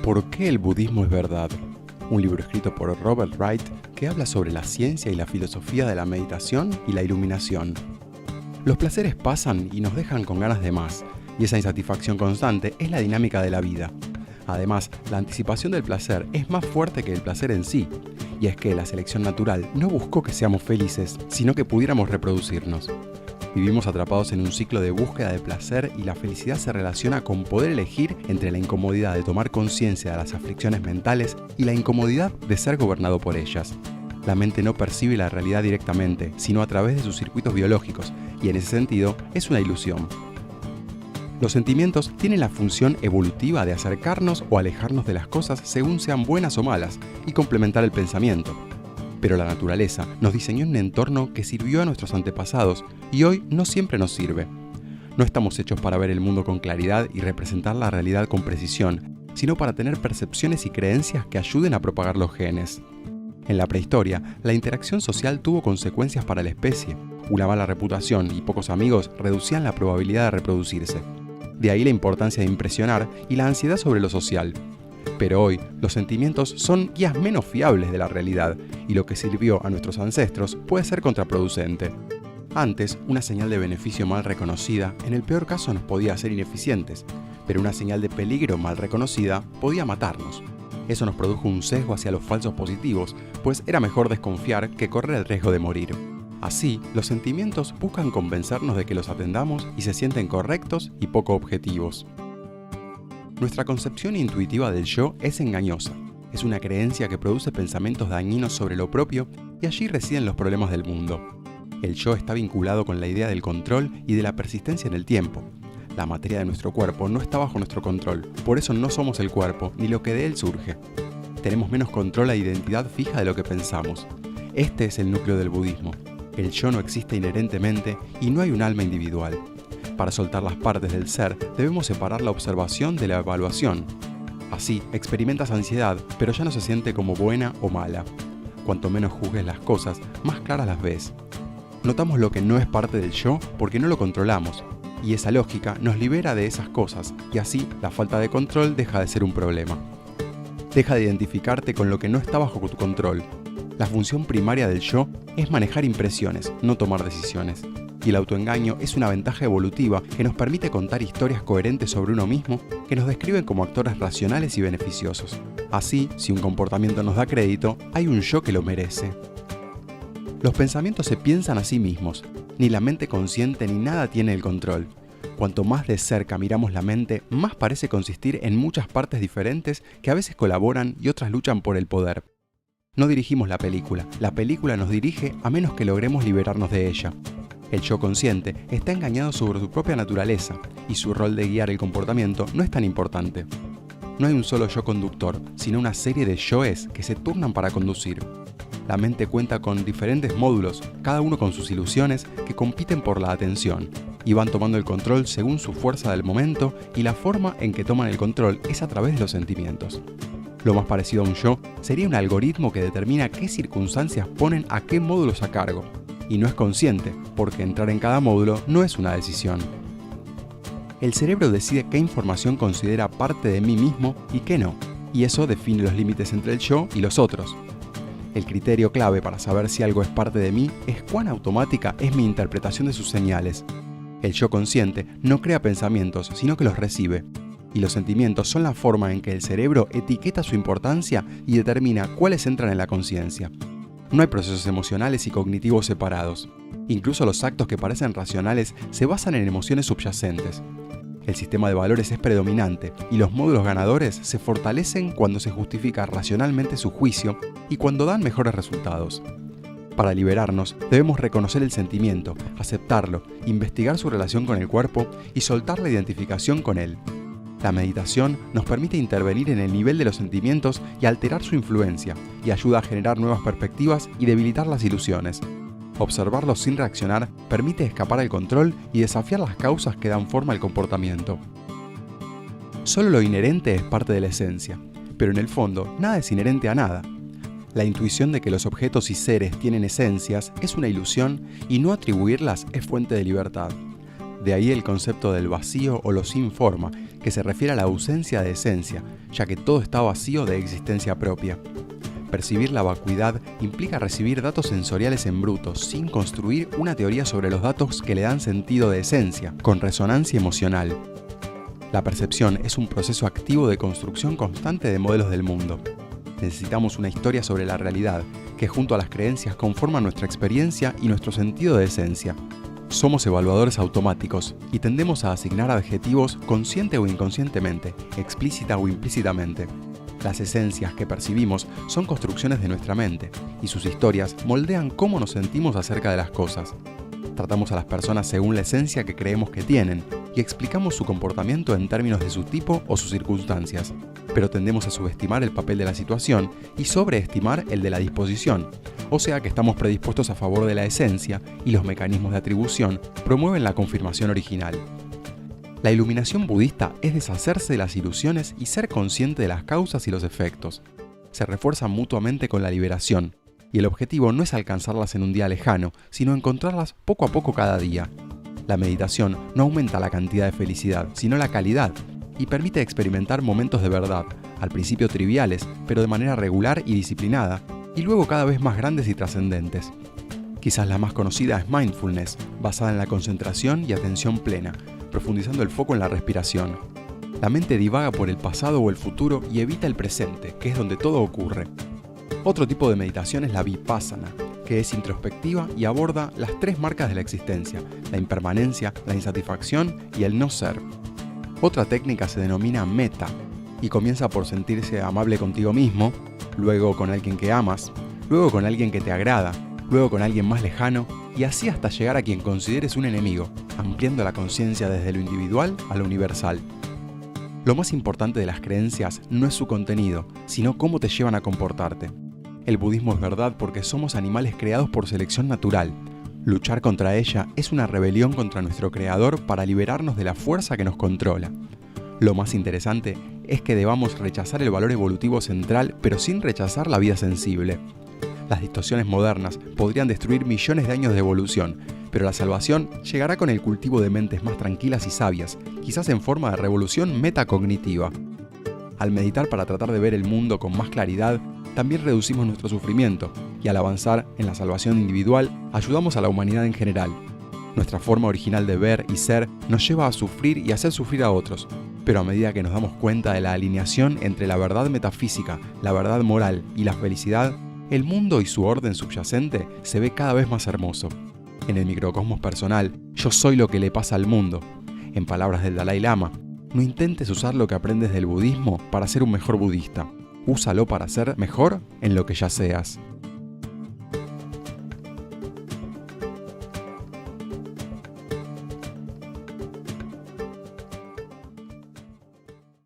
¿Por qué el budismo es verdad? Un libro escrito por Robert Wright que habla sobre la ciencia y la filosofía de la meditación y la iluminación. Los placeres pasan y nos dejan con ganas de más, y esa insatisfacción constante es la dinámica de la vida. Además, la anticipación del placer es más fuerte que el placer en sí, y es que la selección natural no buscó que seamos felices, sino que pudiéramos reproducirnos. Vivimos atrapados en un ciclo de búsqueda de placer y la felicidad se relaciona con poder elegir entre la incomodidad de tomar conciencia de las aflicciones mentales y la incomodidad de ser gobernado por ellas. La mente no percibe la realidad directamente, sino a través de sus circuitos biológicos, y en ese sentido es una ilusión. Los sentimientos tienen la función evolutiva de acercarnos o alejarnos de las cosas según sean buenas o malas, y complementar el pensamiento. Pero la naturaleza nos diseñó un entorno que sirvió a nuestros antepasados y hoy no siempre nos sirve. No estamos hechos para ver el mundo con claridad y representar la realidad con precisión, sino para tener percepciones y creencias que ayuden a propagar los genes. En la prehistoria, la interacción social tuvo consecuencias para la especie. Una mala reputación y pocos amigos reducían la probabilidad de reproducirse. De ahí la importancia de impresionar y la ansiedad sobre lo social. Pero hoy, los sentimientos son guías menos fiables de la realidad, y lo que sirvió a nuestros ancestros puede ser contraproducente. Antes, una señal de beneficio mal reconocida, en el peor caso nos podía hacer ineficientes, pero una señal de peligro mal reconocida podía matarnos. Eso nos produjo un sesgo hacia los falsos positivos, pues era mejor desconfiar que correr el riesgo de morir. Así, los sentimientos buscan convencernos de que los atendamos y se sienten correctos y poco objetivos. Nuestra concepción intuitiva del yo es engañosa. Es una creencia que produce pensamientos dañinos sobre lo propio y allí residen los problemas del mundo. El yo está vinculado con la idea del control y de la persistencia en el tiempo. La materia de nuestro cuerpo no está bajo nuestro control, por eso no somos el cuerpo ni lo que de él surge. Tenemos menos control a identidad fija de lo que pensamos. Este es el núcleo del budismo. El yo no existe inherentemente y no hay un alma individual. Para soltar las partes del ser, debemos separar la observación de la evaluación. Así, experimentas ansiedad, pero ya no se siente como buena o mala. Cuanto menos juzgues las cosas, más claras las ves. Notamos lo que no es parte del yo porque no lo controlamos, y esa lógica nos libera de esas cosas, y así la falta de control deja de ser un problema. Deja de identificarte con lo que no está bajo tu control. La función primaria del yo es manejar impresiones, no tomar decisiones. Y el autoengaño es una ventaja evolutiva que nos permite contar historias coherentes sobre uno mismo que nos describen como actores racionales y beneficiosos. Así, si un comportamiento nos da crédito, hay un yo que lo merece. Los pensamientos se piensan a sí mismos. Ni la mente consciente ni nada tiene el control. Cuanto más de cerca miramos la mente, más parece consistir en muchas partes diferentes que a veces colaboran y otras luchan por el poder. No dirigimos la película nos dirige a menos que logremos liberarnos de ella. El yo consciente está engañado sobre su propia naturaleza y su rol de guiar el comportamiento no es tan importante. No hay un solo yo conductor, sino una serie de yoes que se turnan para conducir. La mente cuenta con diferentes módulos, cada uno con sus ilusiones que compiten por la atención y van tomando el control según su fuerza del momento, y la forma en que toman el control es a través de los sentimientos. Lo más parecido a un yo sería un algoritmo que determina qué circunstancias ponen a qué módulos a cargo. Y no es consciente, porque entrar en cada módulo no es una decisión. El cerebro decide qué información considera parte de mí mismo y qué no, y eso define los límites entre el yo y los otros. El criterio clave para saber si algo es parte de mí es cuán automática es mi interpretación de sus señales. El yo consciente no crea pensamientos, sino que los recibe, y los sentimientos son la forma en que el cerebro etiqueta su importancia y determina cuáles entran en la conciencia. No hay procesos emocionales y cognitivos separados. Incluso los actos que parecen racionales se basan en emociones subyacentes. El sistema de valores es predominante y los módulos ganadores se fortalecen cuando se justifica racionalmente su juicio y cuando dan mejores resultados. Para liberarnos, debemos reconocer el sentimiento, aceptarlo, investigar su relación con el cuerpo y soltar la identificación con él. La meditación nos permite intervenir en el nivel de los sentimientos y alterar su influencia, y ayuda a generar nuevas perspectivas y debilitar las ilusiones. Observarlos sin reaccionar permite escapar al control y desafiar las causas que dan forma al comportamiento. Solo lo inherente es parte de la esencia, pero en el fondo nada es inherente a nada. La intuición de que los objetos y seres tienen esencias es una ilusión y no atribuirlas es fuente de libertad. De ahí el concepto del vacío o lo sin forma, que se refiere a la ausencia de esencia, ya que todo está vacío de existencia propia. Percibir la vacuidad implica recibir datos sensoriales en bruto, sin construir una teoría sobre los datos que le dan sentido de esencia, con resonancia emocional. La percepción es un proceso activo de construcción constante de modelos del mundo. Necesitamos una historia sobre la realidad, que junto a las creencias conforman nuestra experiencia y nuestro sentido de esencia. Somos evaluadores automáticos y tendemos a asignar adjetivos consciente o inconscientemente, explícita o implícitamente. Las esencias que percibimos son construcciones de nuestra mente, y sus historias moldean cómo nos sentimos acerca de las cosas. Tratamos a las personas según la esencia que creemos que tienen, y explicamos su comportamiento en términos de su tipo o sus circunstancias, pero tendemos a subestimar el papel de la situación y sobreestimar el de la disposición, o sea que estamos predispuestos a favor de la esencia y los mecanismos de atribución promueven la confirmación original. La iluminación budista es deshacerse de las ilusiones y ser consciente de las causas y los efectos. Se refuerzan mutuamente con la liberación, y el objetivo no es alcanzarlas en un día lejano, sino encontrarlas poco a poco cada día. La meditación no aumenta la cantidad de felicidad, sino la calidad, y permite experimentar momentos de verdad, al principio triviales, pero de manera regular y disciplinada, y luego cada vez más grandes y trascendentes. Quizás la más conocida es mindfulness, basada en la concentración y atención plena, profundizando el foco en la respiración. La mente divaga por el pasado o el futuro y evita el presente, que es donde todo ocurre. Otro tipo de meditación es la vipassana, que es introspectiva y aborda las tres marcas de la existencia: la impermanencia, la insatisfacción y el no ser. Otra técnica se denomina metta y comienza por sentirse amable contigo mismo, luego con alguien que amas, luego con alguien que te agrada, luego con alguien más lejano y así hasta llegar a quien consideres un enemigo, ampliando la conciencia desde lo individual a lo universal. Lo más importante de las creencias no es su contenido, sino cómo te llevan a comportarte. El budismo es verdad porque somos animales creados por selección natural. Luchar contra ella es una rebelión contra nuestro creador para liberarnos de la fuerza que nos controla. Lo más interesante es que debamos rechazar el valor evolutivo central, pero sin rechazar la vida sensible. Las distorsiones modernas podrían destruir millones de años de evolución, pero la salvación llegará con el cultivo de mentes más tranquilas y sabias, quizás en forma de revolución metacognitiva. Al meditar para tratar de ver el mundo con más claridad, también reducimos nuestro sufrimiento, y al avanzar en la salvación individual, ayudamos a la humanidad en general. Nuestra forma original de ver y ser nos lleva a sufrir y hacer sufrir a otros, pero a medida que nos damos cuenta de la alineación entre la verdad metafísica, la verdad moral y la felicidad, el mundo y su orden subyacente se ve cada vez más hermoso. En el microcosmos personal, yo soy lo que le pasa al mundo. En palabras del Dalai Lama, no intentes usar lo que aprendes del budismo para ser un mejor budista. Úsalo para ser mejor en lo que ya seas.